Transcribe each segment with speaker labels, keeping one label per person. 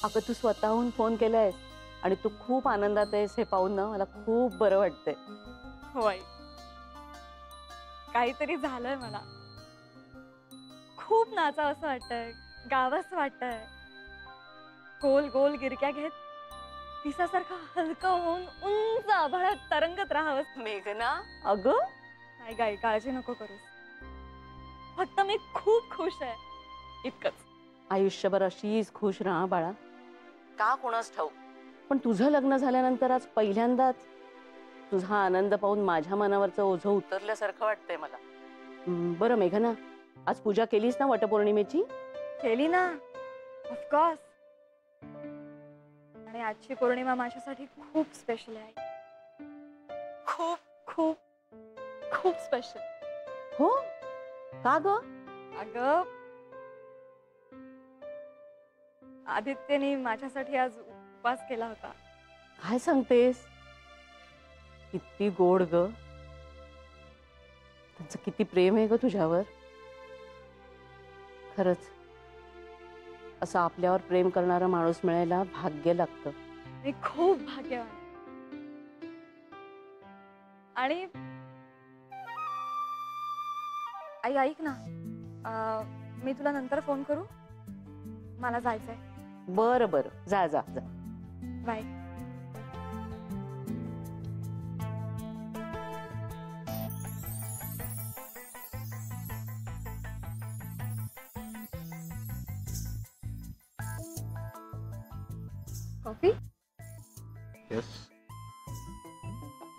Speaker 1: अगं तू स्वतःहून फोन केलायस आणि तू खूप आनंदात आहेस हे पाहून ना मला खूप बरं वाटतंय.
Speaker 2: हो आई, काहीतरी झालंय मला. खूप नाचावं असं वाटतंय, गावंसं वाटतंय. गोल गोल गिरक्या घेत पिसासारखं हलकं होऊन उंच आभाळात तरंगत राहावं.
Speaker 1: मेघना अगं
Speaker 2: नाही गाई, काळजी नको करूस. फक्त मी खूप खुश आहे, इतकंच.
Speaker 1: आयुष्यभर अशीच खुश राहा बाळा. का कोणास ठाऊक पण तुझं लग्न झाल्यानंतर आज पहिल्यांदाच तुझा आनंद पाहून माझ्या मनावरचं ओझं उतरल्यासारखं वाटतंय मला. बरं मेघना, आज पूजा केलीस ना वटपौर्णिमेची?
Speaker 2: केली ना, ऑफकोर्स. आणि आजची पौर्णिमा माझ्यासाठी खूप स्पेशल आहे. खूप खूप खूप स्पेशल.
Speaker 1: हो का ग?
Speaker 2: अगं आदित्यने माझ्यासाठी आज उपवास केला होता.
Speaker 1: काय सांगतेस? किती गोड ग. त्यांचं किती प्रेम आहे ग तुझ्यावर. खरंच असं आपल्यावर प्रेम करणारा माणूस मिळायला भाग्य लागतं.
Speaker 2: मी खूप भाग्यवान आहे. आणि आई ऐक ना, मी तुला नंतर फोन करू, मला जायचंय.
Speaker 1: बरं बरं, जा जा जा.
Speaker 2: Bye. Coffee?
Speaker 3: Yes.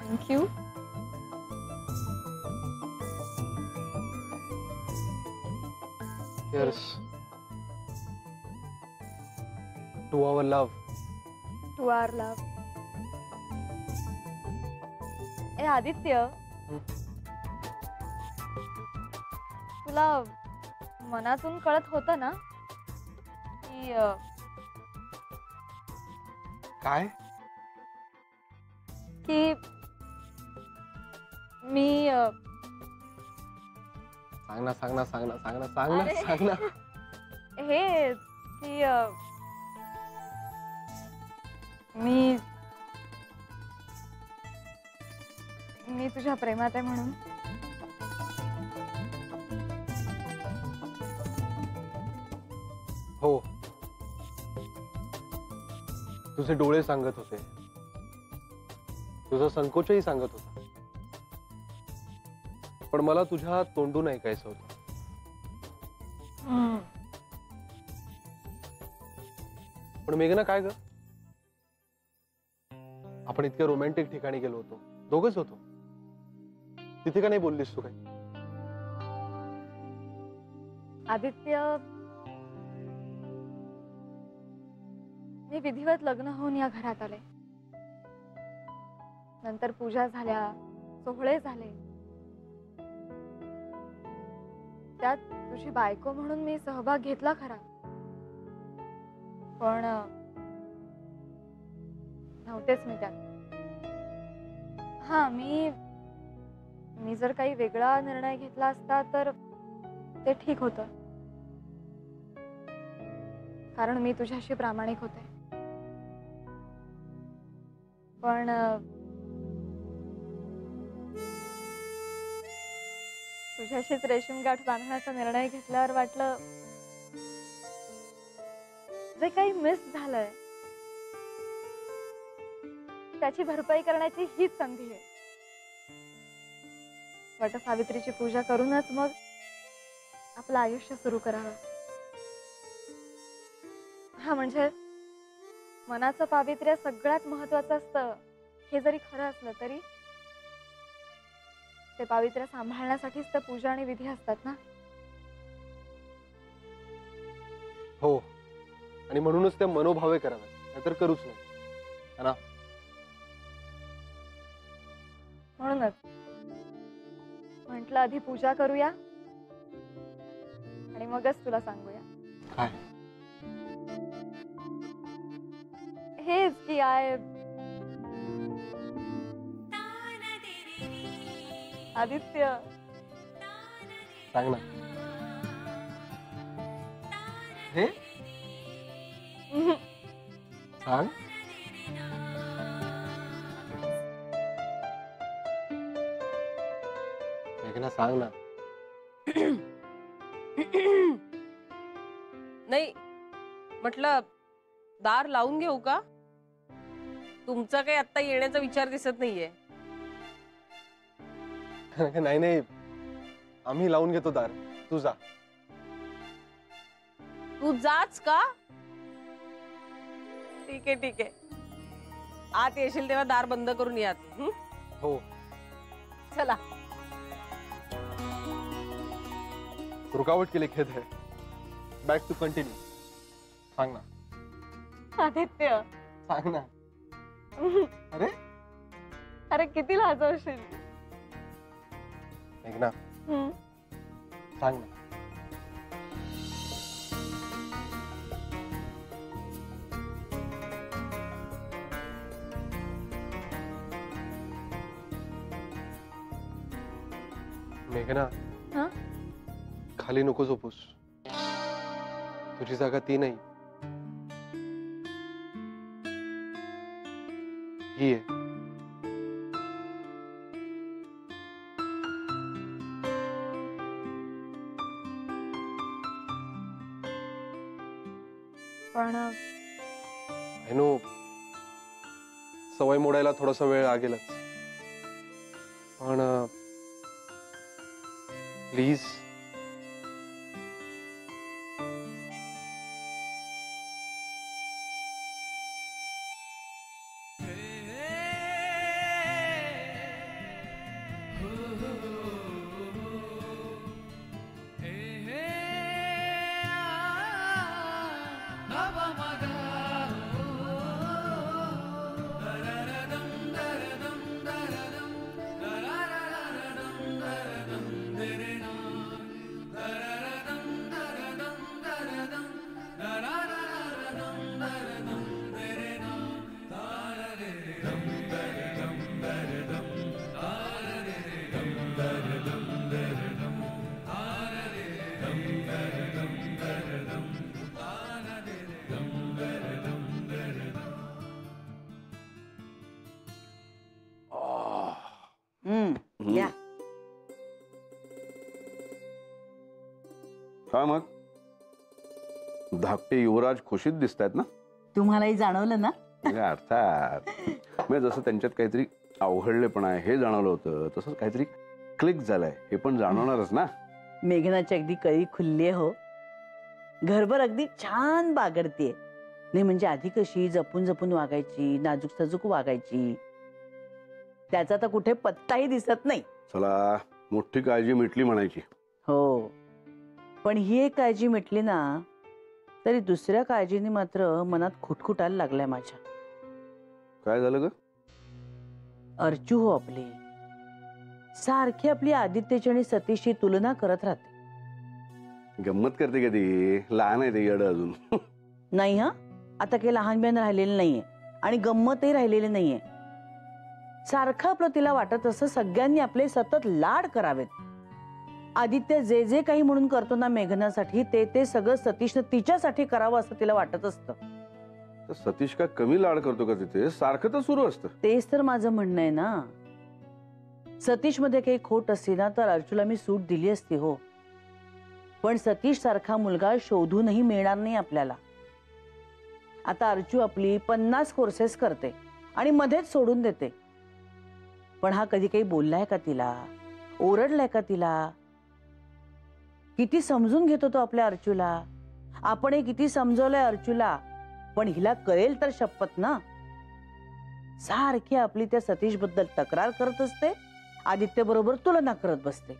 Speaker 2: Thank you.
Speaker 3: Cheers. To our love.
Speaker 2: To our love. ए आदित्य, तुला मनातून कळत होतं ना की
Speaker 3: काय?
Speaker 2: की मी
Speaker 3: सांग ना सांग ना सांग ना सांग ना सांग ना
Speaker 2: अरे.
Speaker 3: सांग ना.
Speaker 2: हे की मी मी तुझ्या प्रेमात आहे म्हणून.
Speaker 3: हो, तुझे डोळे सांगत होते, तुझा संकोचही सांगत होता, पण मला तुझ्या तोंडून ऐकायचं होतं. पण मेघना काय ग, आपण इतक्या रोमॅन्टिक ठिकाणी गेलो होतो, दोघच होतो, तिथे का नाही बोललीस तू काही?
Speaker 2: आदित्य, मी विधिवत लग्न होऊन या घरात आले. नंतर पूजा झाल्या, सोहळे झाले. त्यात तुझी बायको म्हणून मी सहभाग घेतला खरा, पण नव्हतेच मी त्यात. हा, मी जर काही वेगळा निर्णय घेतला असता तर ते ठीक होतं, कारण मी तुझ्याशी प्रामाणिक होते. पण तुझ्याशीच रेशीम गाठ बांधण्याचा निर्णय घेतल्यावर वाटलं जे काही मिस झालंय त्याची भरपाई करण्याची हीच संधी आहे. वटसावित्रीची पूजा करूनच मग आपलं आयुष्य सुरू करावं. हा, म्हणजे मनाचं पावित्र्य सगळ्यात महत्वाचं असतं हे जरी खरं असलं तरी ते पावित्र्य सांभाळण्यासाठीच तर पूजा आणि विधी असतात ना.
Speaker 3: हो, आणि म्हणूनच त्या मनोभावे कराव्या, नाहीतर करूच नाही, है ना?
Speaker 2: म्हणूनच म्हटलं आधी पूजा करूया आणि मगच तुला सांगूया.
Speaker 3: काय?
Speaker 2: हेच की आदित्य,
Speaker 3: सांग ना. हे सांग. मेघना सांग ना.
Speaker 4: नाही म्हटलं दार लावून घेऊ का? तुमचा काही आता येण्याचा विचार दिसत नाहीये.
Speaker 3: नाही नाही, आम्ही लावून घेतो दार, तू जा.
Speaker 4: तू जाच का? ठीक आहे ठीक आहे, आत येशील तेव्हा दार बंद करून यात.
Speaker 3: हो.
Speaker 4: चला.
Speaker 3: रुकावट के लिए खेद है. Back to continue. सांग ना.
Speaker 2: आदित्य,
Speaker 3: सांग ना. अरे
Speaker 2: अरे किती लाजवशील.
Speaker 3: मेघना सांग ना. मेघना,
Speaker 2: हा?
Speaker 3: खाली नको झोपूस. तुझी जागा ती नाही, ही आहे.
Speaker 2: पण
Speaker 3: नो, सवय मोडायला थोडासा वेळ लागेलच, पण प्लीज.
Speaker 1: या.
Speaker 5: का मग धाकटे युवराज खुशीत दिसतायत ना?
Speaker 1: तुम्हालाही जाणवलं ना?
Speaker 5: अर्थात. म्हणजे जसं त्यांच्यात काहीतरी अवघडलेपण आहे हे जाणवलं होतं, तसंच काहीतरी क्लिक झालंय हे पण जाणवणारच ना.
Speaker 1: मेघनाची अगदी कळी खुलली आहे हो. घरभर अगदी छान बागडतीये. नाही म्हणजे आधी कशी जपून जपून वागायची, नाजूक साजूक वागायची, त्याचा तर कुठे पत्ताही दिसत नाही.
Speaker 5: चला, मोठी काळजी मिटली म्हणायची.
Speaker 1: हो, पण ही एक काळजी मिटली ना तरी दुसऱ्या काळजीने मात्र मनात खुटखुटायला लागलाय माझ्या.
Speaker 5: काय झालं ग?
Speaker 1: अर्चू हो आपली, सारखी आपली आदित्यची आणि सतीशची तुलना करत राहते.
Speaker 5: गंमत करते कधी, लहान आहे ते येडं अजून.
Speaker 1: नाही हा, आता काही लहान बिहान राहिलेलं नाहीये आणि गंमतही राहिलेली नाहीये. सारखं आपलं तिला वाटत असं सगळ्यांनी आपले सतत लाड करावेत. आदित्य जे जे काही म्हणून करतो ना मेघनासाठी, ते ते सगळं सतीशनं तिच्यासाठी करावं असं तिला वाटत असतं.
Speaker 5: तर सतीश का कमी लाड करतो का तिथे? सारखं तर सुरू असतं.
Speaker 1: तेच तर माझं म्हणणं आहे ना. सतीश मध्ये काही खोट असती ना तर अर्जुला मी सूट दिली असती हो, पण सतीश सारखा मुलगा शोधूनही मिळणार नाही आपल्याला. आता अर्जू आपली 50 कोर्सेस करते आणि मध्येच सोडून देते, पण हा कधी काही बोललाय का तिला, ओरडलाय का तिला? किती समजून घेतो तो आपल्या अर्जुला. आपणही किती समजवलंय अर्जुला, पण हिला कळेल तर शपथ ना. सारखी आपली त्या सतीश बद्दल तक्रार करत असते, आदित्य बरोबर तुलना करत बसते.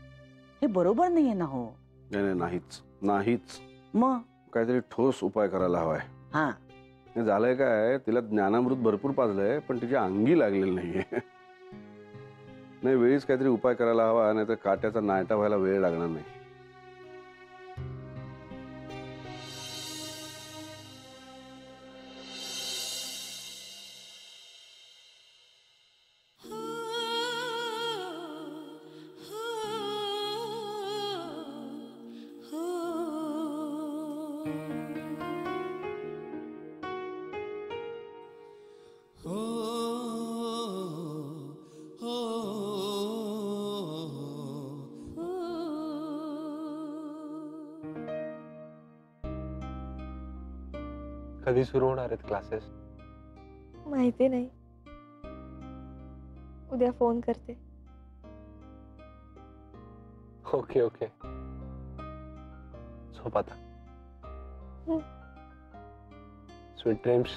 Speaker 1: हे बरोबर नाहीये ना हो.
Speaker 5: नाही नाहीच नाहीच.
Speaker 1: मग
Speaker 5: काहीतरी ठोस उपाय करायला हवाय.
Speaker 1: हा,
Speaker 5: हे झालंय काय, तिला ज्ञानामृत भरपूर पाजलंय पण तिच्या अंगी लागलेलं नाहीये. नाही, वेळीच काहीतरी उपाय करायला हवा, नाही तर काट्याचा नायटा व्हायला वेळ लागणार नाही.
Speaker 3: कधी सुरू होणार आहेत क्लासेस?
Speaker 2: माहिती नाही, उद्या फोन करते.
Speaker 3: ओके ओके, झोप आता. Sweet dreams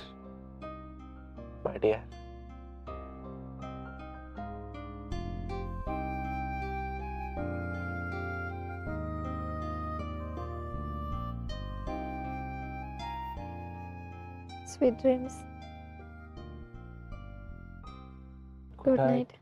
Speaker 3: my dear.
Speaker 2: Sweet dreams. Good night.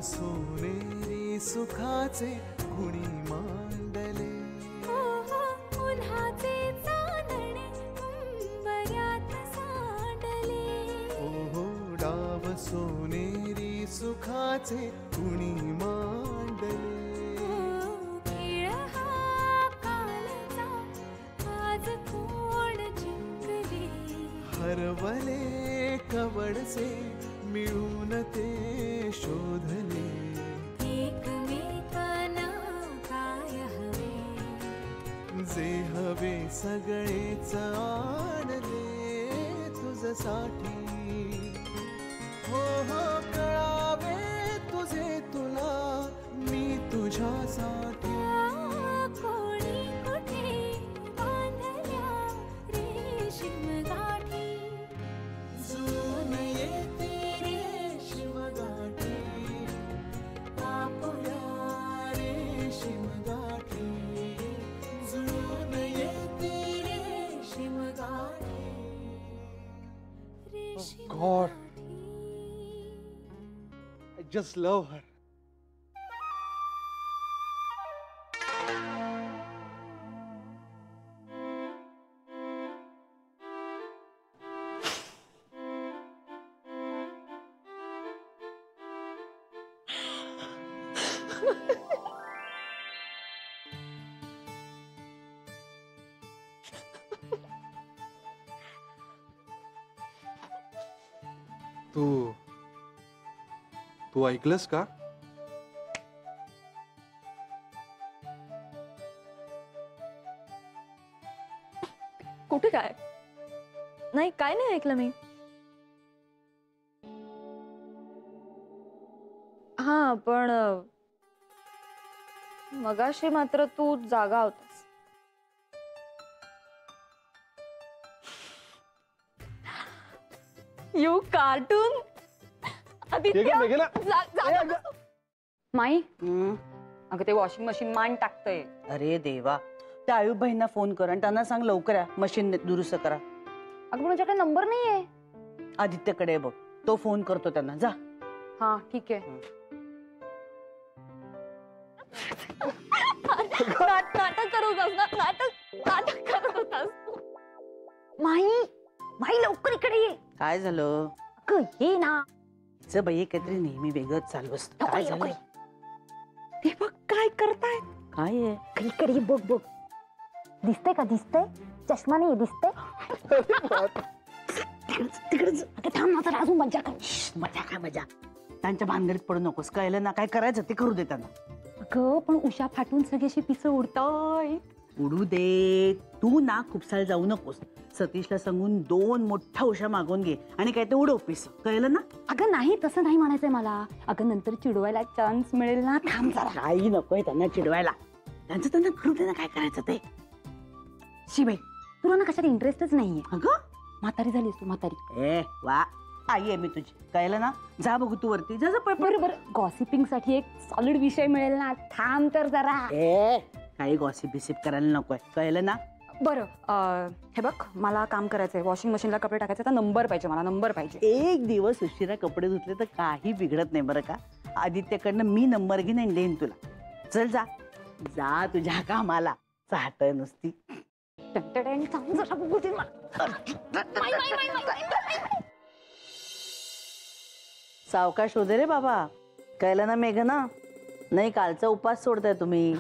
Speaker 6: सोनेरी सुखाचे गुणी मांडले.
Speaker 7: उन्हाचे चांदणे उंबऱ्यात सांडले.
Speaker 6: ओहो डाव सोनेरी सुखाचे गुणी मांडले.
Speaker 7: खेळ हा कालचा आज कोण जिंकले.
Speaker 6: हरवले कवडसे मिळून ते शोधले.
Speaker 7: एकमेकांना काय हवे,
Speaker 6: जे हवे सगळेच आणले तुझसाठी. हो हो कळावे तुझे तुला मी तुझ्यासाठी.
Speaker 7: कोणी कुठे बांधल्या रेशीम गाठी.
Speaker 6: जुळून येते रेशीम गाठी. कापूया रेशीम गाठी. जुळून येते रेशीम गाठी.
Speaker 7: रेशीम
Speaker 3: God.
Speaker 7: गाठी.
Speaker 3: I just love her. तू ऐकलंस का?
Speaker 2: कुठे काय? नाही, काय नाही ऐकलं मी. हा पण मगाशी मात्र तू जागा होतास. You cartoon.
Speaker 8: माई अगं ते वॉशिंग मशीन मान टाकतंय.
Speaker 1: अरे देवा, त्या आयुब भाईंना फोन कर आणि त्यांना सांग लवकर या, मशीन दुरुस्त करा.
Speaker 8: अगं पण माझ्याकडे नंबर नाहीये.
Speaker 1: आदित्यकडे आहे बघ, तो फोन करतो त्यांना. जा.
Speaker 8: हा ठीक आहे.
Speaker 2: नाटक करत होतास ना, नाटक करत होतास.
Speaker 8: माई माई लवकर इकडे ये.
Speaker 1: काय झालं?
Speaker 8: अगं ये ना.
Speaker 1: च बाई काहीतरी नेहमी वेगळंच चालू असतं. काय झालं?
Speaker 8: ते बघ काय करताय.
Speaker 1: काय आहे?
Speaker 8: इकडे ये, बघ बघ. दिसतंय का? दिसतंय? चष्मा नाही दिसतंय? तिकडे थांब ना जरा, अजून मजा कर.
Speaker 1: मजा काय मजा? त्यांच्या भानगडीत पडू नकोस, कळलं ना? काय करायचं ते करू दे त्यांना.
Speaker 8: अगं पण उषा फाटून सगळी अशी पिसं उडताय.
Speaker 1: उडू दे. तू ना खुपसाळ जाऊ नकोस. सतीशला सांगून 2 मोठ्या उशा मागवून घे आणि काय ते उडव पिस, कळलं ना?
Speaker 8: अगं नाही, तसं नाही म्हणायचंय मला. अगं नंतर चिडवायला चान्स मिळेल ना. थांब जरा.
Speaker 1: काही नकोय त्यांना चिडवायला. त्यांचं त्यांना करू दे ना, काय करायचं ते.
Speaker 8: शिबाई तुला ना कशात इंटरेस्टच नाहीये.
Speaker 1: अगं
Speaker 8: म्हातारी झालीस तू, म्हातारी.
Speaker 1: ए वा,
Speaker 9: आई आहे मी तुझी, कळलं ना? जा बघू तू वरती, जा जा पळ पळ.
Speaker 8: बरं गॉसिपिंग साठी एक सॉलिड विषय मिळेल ना, थांब तर जरा.
Speaker 9: ए काही गॉसिप बिसिप करायला नकोय, कळलं ना?
Speaker 8: बरं हे बघ, मला काम करायचंय, वॉशिंग मशीनला कपडे टाकायचे, तर नंबर पाहिजे, मला नंबर पाहिजे.
Speaker 9: एक दिवस उशिरा कपडे धुतले तर काही बिघडत नाही बरं का. आदित्यकडनं मी नंबर घेईन आणि देईन तुला. चल जा जा तुझ्या कामाला, चाहत नुसती.
Speaker 8: टंटडण, थांब जरा बघू दे मला. माई, माई, माई, माई, माई.
Speaker 1: सावकाश होते रे बाबा, कळलं ना मेघना? नाही कालचा उपास सोडताय तुम्ही.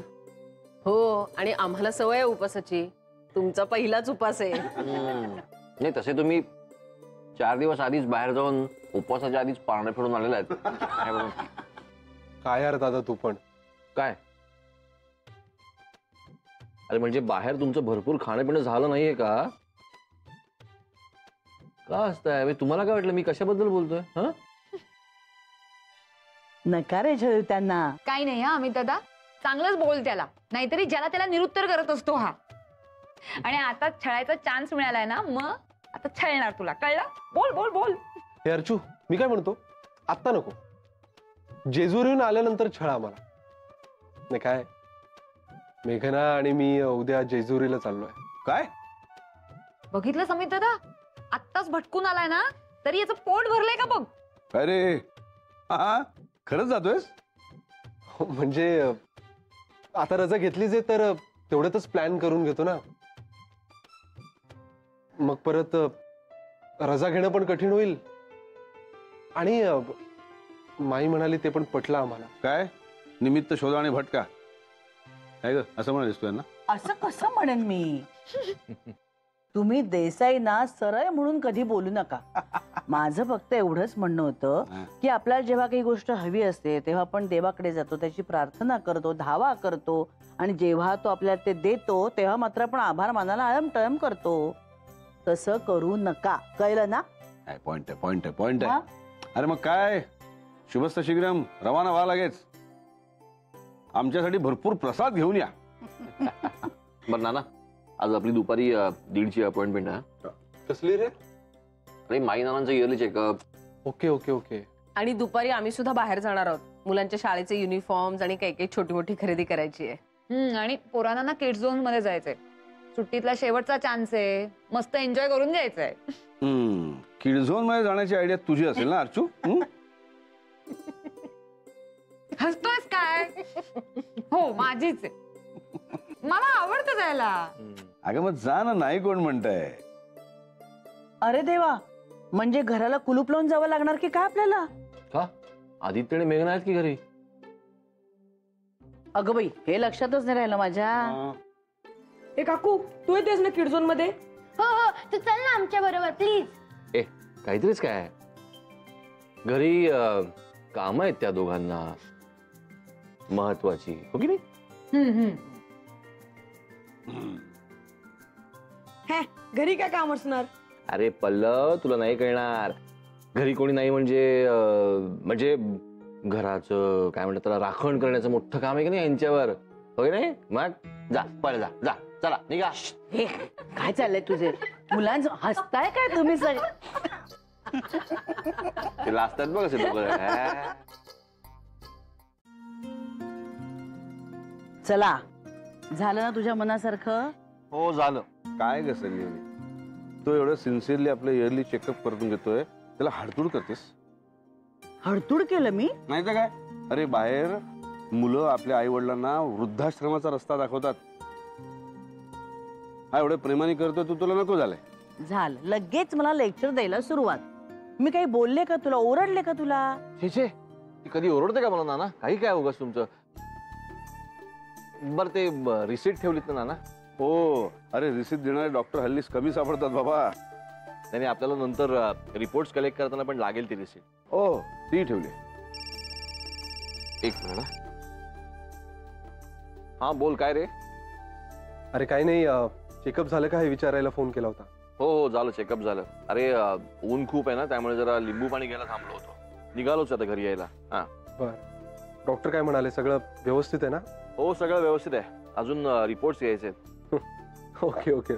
Speaker 4: हो, आणि आम्हाला सवय आहे उपासाची. तुमचा पहिलाच उपास आहे.
Speaker 10: नाही तसे तुम्ही 4 दिवस आधीच बाहेर जाऊन उपवासाच्या आधीच पारणं फिरून आलेला आहेत. काय बघून?
Speaker 3: काय यार दादा तू पण.
Speaker 10: काय अरे म्हणजे बाहेर तुमचं भरपूर खाणं पिणं झालं नाहीये का? का असताय तुम्हाला काय वाटलं मी कशाबद्दल बोलतोय? हा
Speaker 9: नका रे छळू त्यांना.
Speaker 8: काही नाही हा अमित दादा, चांगलंच बोल त्याला, नाहीतरी ज्याला त्याला निरुत्तर करत असतो हा. आणि आता छळायचा चान्स मिळालाय ना, मग आता छळणार तुला, कळलं? बोल बोल बोल.
Speaker 3: हे अर्चू, मी काय म्हणतो, आत्ता नको, जेजुरीहून आल्यानंतर छळा आम्हाला. नाही काय, मेघना आणि मी उद्या जेजुरीला चाललोय.
Speaker 5: काय?
Speaker 8: बघितलं अमित दादा, आत्ताच भटकून आलाय ना, तरी याचं पोट भरलंय का बघ.
Speaker 5: अरे हा खरंच जातोयस?
Speaker 3: म्हणजे आता रजा घेतलीच आहे तर तेवढ्यातच प्लॅन करून घेतो ना. मग परत रजा घेणं पण कठीण होईल. आणि माई म्हणाली ते पण पटलं आम्हाला.
Speaker 5: काय निमित्त शोधा आणि भटका, काय ग असं म्हणालीस तू यांना?
Speaker 9: असं कसं म्हणेन मी? तुम्ही देसाई ना सरळ म्हणून कधी बोलू नका. माझं फक्त एवढंच म्हणणं होतं की आपल्याला जेव्हा काही गोष्ट हवी असते तेव्हा आपण देवाकडे जातो, त्याची प्रार्थना करतो, धावा करतो, आणि जेव्हा तो आपल्याला ते देतो तेव्हा मात्र आपण आभार मानायला आळमटळम करतो. तसं करू नका, कळलं ना?
Speaker 5: पॉइंट आहे, पॉइंट आहे, पॉइंट आहे. अरे मग काय, शुभस्त शीघ्रम रवाना व्हा लगेच. आमच्यासाठी भरपूर प्रसाद घेऊन या.
Speaker 10: बरं नाना, आज आपली दुपारी 1:30ची अपॉइंटमेंट आहे.
Speaker 3: कसली रे?
Speaker 10: अरे माई नानांचं yearly checkup.
Speaker 3: Okay okay okay.
Speaker 4: आणि दुपारी आम्ही सुद्धा बाहेर जाणार आहोत. मुलांच्या शाळेचे युनिफॉर्म्स आणि काही काही छोटी मोठी खरेदी करायची आहे.
Speaker 8: आणि पोरांना ना किड्स झोन मध्ये जायचंय, सुट्टीतला शेवटचा चान्स आहे, मस्त एन्जॉय करून घ्यायचंय.
Speaker 5: किड झोन मध्ये जाण्याची आयडिया तुझी असेल ना अर्चू?
Speaker 8: हसतोयस काय? हो माझीच आहे, मला आवडतं जायला.
Speaker 5: अगं मग जा ना, नाही कोण म्हणतंय.
Speaker 9: अरे देवा, म्हणजे घराला कुलूप लावून जावं लागणार की काय आपल्याला?
Speaker 10: का आदित्य आणि मेघना आहेत की घरी?
Speaker 1: अगं बाई, हे लक्षातच नाही राहिलं माझ्या.
Speaker 4: ए काकू, तू येतेस ना किड झोन मध्ये?
Speaker 7: हो हो, तू चल ना आमच्या बरोबर प्लीज.
Speaker 10: ए काहीतरीच काय घरी काम आहेत त्या दोघांना महत्वाची, हो की नाही?
Speaker 4: घरी काय काम असणार?
Speaker 10: अरे पल्लव, तुला नाही कळणार. घरी कोणी नाही म्हणजे म्हणजे घराचं काय म्हणतात त्याला, राखण करण्याचं मोठं काम आहे की नाही यांच्यावर, हो की नाही? मग जा पहिले, जा जा, चला निघा.
Speaker 9: हे काय चाललंय तुझे? मुलांचं हसताय काय तुम्ही सगळे?
Speaker 10: ते लाजतात बघ असे लोक.
Speaker 9: चला, झालं ना तुझ्या मनासारखं?
Speaker 10: हो झालं.
Speaker 5: काय ग सगळी, तो एवढं सिन्सिअरली आपलं इयरली चेकअप करून घेतोय, त्याला हाडतूड करतेस?
Speaker 9: हडतूड केलं मी?
Speaker 5: नाही तर काय. अरे बाहेर मुलं आपल्या आई वडिलांना वृद्धाश्रमाचा रस्ता दाखवतात. हा एवढं प्रेमाने करतोय, तू तुला नको झालंय?
Speaker 9: झालं, लगेच मला लेक्चर द्यायला सुरुवात. मी काही बोलले का तुला, ओरडले का तुला?
Speaker 10: छे छे, ती कधी ओरडते का मला नाना? काही काय उगाच तुमचं. बरं ते रिसीट ठेवलीत ना नाना?
Speaker 5: हो, अरे रिसिप्ट देणारे डॉक्टर हल्लीच कमी सापडतात बाबा.
Speaker 10: नाही आपल्याला नंतर रिपोर्ट्स कलेक्ट करताना पण लागेल ती रिसीट.
Speaker 5: हो, ती ठेवली.
Speaker 10: एक मिनिट. हा बोल, काय रे?
Speaker 3: अरे काही नाही, चेकअप झालं का हे विचारायला फोन केला होता.
Speaker 10: हो हो झालं, चेकअप झालं. अरे ऊन खूप आहे ना, त्यामुळे जरा लिंबू पाणी घ्यायला थांबलो होतो. निघालोच आता घरी यायला. हा
Speaker 3: बर, डॉक्टर काय म्हणाले, सगळं व्यवस्थित आहे ना?
Speaker 10: हो सगळं व्यवस्थित आहे, अजून रिपोर्ट्स यायचे.
Speaker 3: Okay okay.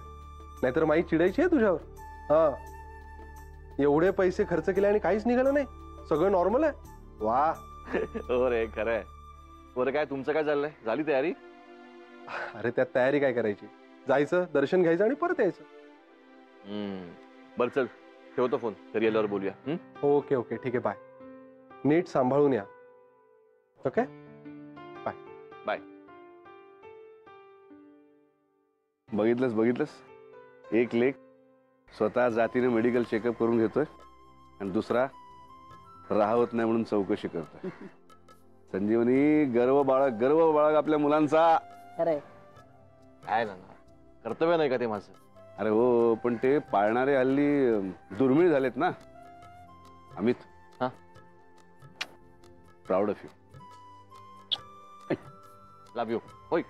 Speaker 3: नाहीतर माई चिडायची आहे तुझ्यावर. हा एवढे पैसे खर्च केले आणि काहीच निघालं नाही, सगळं नॉर्मल आहे. वा.
Speaker 10: हो रे, खरंय. बरं, काय तुमचं काय चाललंय? झाली तयारी?
Speaker 3: अरे त्यात तयारी काय करायची, जायचं, दर्शन घ्यायचं आणि परत यायचं.
Speaker 10: बरं चल, ठेवतो फोन, घरी आल्यावर बोलूया.
Speaker 3: ओके ओके, ठीक आहे, बाय. नीट सांभाळून या. Okay, bye.
Speaker 10: बाय.
Speaker 5: बघितलंस, एक लेख स्वतः जातीने मेडिकल चेकअप करून घेतोय आणि दुसरा राहत नाही म्हणून चौकशी करतोय. संजीवनी, गर्व बाळग आपल्या मुलांचा.
Speaker 9: खरंय.
Speaker 10: काय ना, कर्तव्य नाही का ते माझं?
Speaker 5: अरे हो, पण ते पाळणारे हल्ली दुर्मिळ झालेत ना. अमित,
Speaker 10: हा?
Speaker 5: Proud of you.
Speaker 10: Love you. होय.